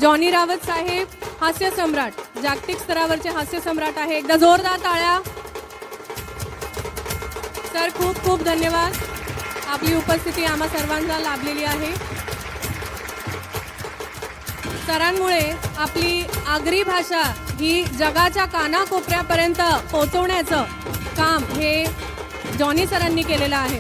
Johnny Rawat साहेब हास्य सम्राट, जागतिक स्तरावरचे हास्य सम्राट आहे. एकदा जोरदार टाळ्या. सर खूप खूप धन्यवाद. आपली उपस्थिती आम्हा सर्वांना लाभलेली आहे. सरांमुळे आपली आगरी भाषा ही जगाच्या कानाकोपऱ्यापर्यंत पोहोचवण्याचं काम हे जॉनी सरांनी केलेलं आहे.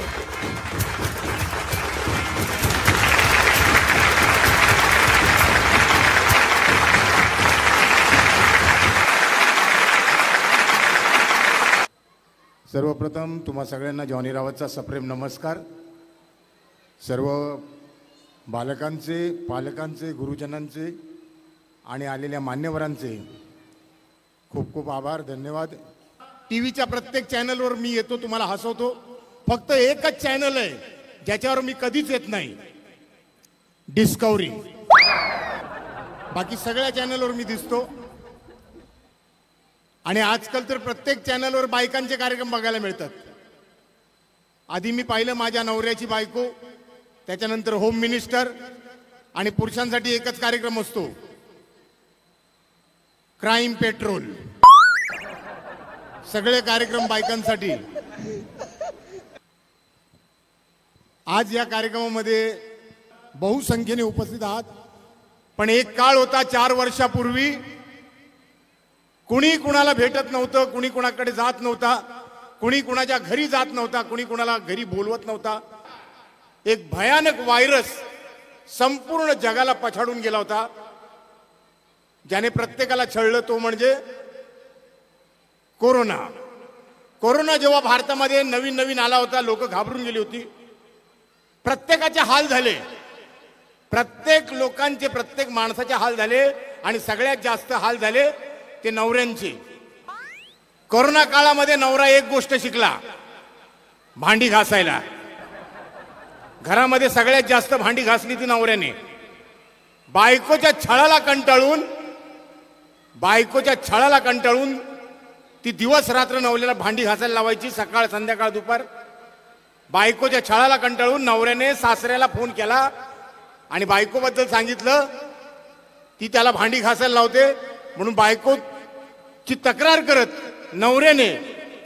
सर्वप्रथम तुम्हा सगळ्यांना जॉनी रावतचा सप्रेम नमस्कार. सर्व बालकांचे, पालकांचे, गुरुजनांचे आणि आलेल्या मान्यवरांचे खूप खूप आभार, धन्यवाद. टीव्हीच्या प्रत्येक चॅनलवर मी येतो, तुम्हाला हसवतो. फक्त एकच चॅनल आहे ज्याच्यावर मी कधीच येत नाही, डिस्कवरी. बाकी सगळ्या चॅनलवर मी दिसतो. आणि आजकाल तर प्रत्येक चॅनलवर बायकांचे कार्यक्रम बघायला मिळतात. आधी मी पाहिलं माझ्या नवऱ्याची बायको, त्याच्यानंतर होम मिनिस्टर, आणि पुरुषांसाठी एकच कार्यक्रम असतो, क्राईम पेट्रोल. सगळे कार्यक्रम बायकांसाठी. आज या कार्यक्रमामध्ये बहुसंख्येने उपस्थित आहात. पण एक काळ होता 4 वर्षापूर्वी, कुणी कुणाला भेटत नव्हतं, कुणी कुणाकडे जात नव्हता, कुणी कुणाच्या घरी जात नव्हता, कुणी कुणाला घरी बोलवत नव्हता. एक भयानक व्हायरस संपूर्ण जगाला पछाडून गेला होता, ज्याने प्रत्येकाला छळलं. तो म्हणजे कोरोना. कोरोना जेव्हा भारतामध्ये नवीन नवीन आला होता, लोक घाबरून गेली होती. प्रत्येकाचे हाल झाले, प्रत्येक लोकांचे, प्रत्येक माणसाचे हाल झाले. आणि सगळ्यात जास्त हाल झाले ते नवऱ्यांचे. कोरोना काळामध्ये नवरा एक गोष्ट शिकला, भांडी घासायला. घरामध्ये सगळ्यात जास्त भांडी घासली ती नवऱ्याने. बायकोच्या छळाला कंटाळून ती दिवस रात्र नवऱ्याला भांडी घासायला लावायची, सकाळ संध्याकाळ दुपार. बायकोच्या छळाला कंटाळून नवऱ्याने सासऱ्याला फोन केला आणि बायकोबद्दल सांगितलं, ती त्याला भांडी घासायला लावते म्हणून. बायकोची तक्रार करत नवऱ्याने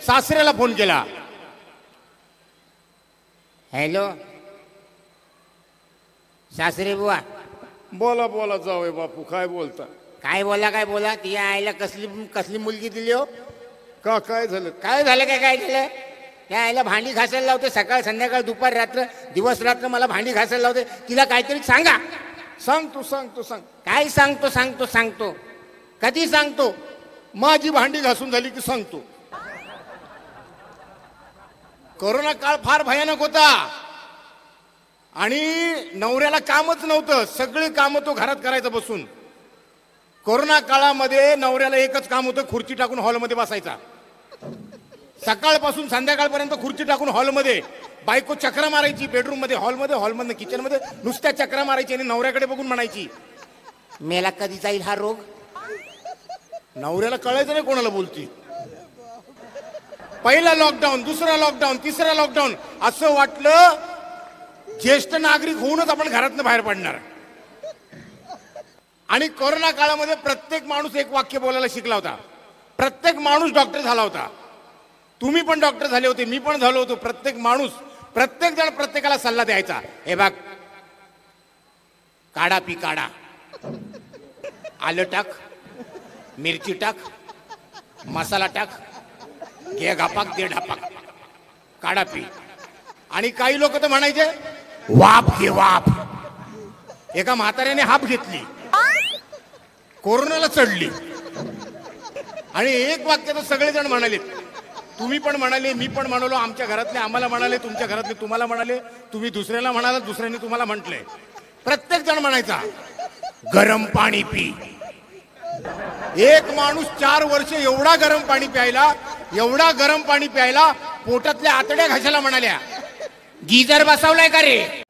सासऱ्याला फोन केला. हॅलो सासरे बुवा. बोला बोला जावई बापू, काय बोलता? काय बोला ती आईला कसली मुलगी दिली हो? का काय झालं? काय झालं त्या आईला भांडी घासायला लावते, सकाळ संध्याकाळ दुपार रात्र, दिवस रात्र मला भांडी घासायला लावते. तिला काहीतरी सांगा. सांग. काय सांगतो कधी सांगतो? माझी भांडी घासून झाली की सांगतो. कोरोना काळ फार भयानक होता आणि नवऱ्याला कामच नव्हतं, सगळे काम तो घरात करायचं बसून. कोरोना काळामध्ये नवऱ्याला एकच काम होतं, खुर्ची टाकून हॉलमध्ये बसायचा. सकाळपासून संध्याकाळपर्यंत खुर्ची टाकून हॉलमध्ये. बायको चक्रा मारायची बेडरूम मध्ये, हॉलमध्ये किचन मध्ये, नुसत्या चक्रा मारायची आणि नवऱ्याकडे बघून म्हणायची, मेला कधी जाईल हा रोग? नवऱ्याला कळायचं नाही कोणाला बोलती. पहिला लॉकडाऊन, दुसरा लॉकडाऊन, तिसरा लॉकडाऊन. असं वाटलं ज्येष्ठ नागरिक होऊनच आपण घरातनं बाहेर पडणार. आणि कोरोना काळामध्ये प्रत्येक माणूस एक वाक्य बोलायला शिकला होता. प्रत्येक माणूस डॉक्टर झाला होता. तुम्ही पण डॉक्टर झाले होते, मी पण झालो होतो. प्रत्येक जण प्रत्येकाला सल्ला द्यायचा, हे बघ काढा पी काढा, आलं टाक, मिरची टाक, मसाला टाक, घे घापाक दे ढापाक, काढा पी. आणि काही लोक तर म्हणायचे वाफ घे वाफ. एका म्हाताऱ्याने हाफ घेतली, कोरोनाला चढली. आणि एक वाक्य तर सगळेजण म्हणाले, तुम्ही पण म्हणाले, मी पण म्हणालो, आमच्या घरातले आम्हाला म्हणाले, तुमच्या घरातले तुम्हाला म्हणाले, तुम्ही दुसऱ्याला म्हणाला, दुसऱ्याने तुम्हाला म्हटलंय. प्रत्येक जण म्हणायचा गरम पाणी पी. एक माणूस 4 वर्ष एवढा गरम पाणी प्यायला पोटातल्या आतड्या घासायला म्हणाल्या, गिजर बसवलाय का रे?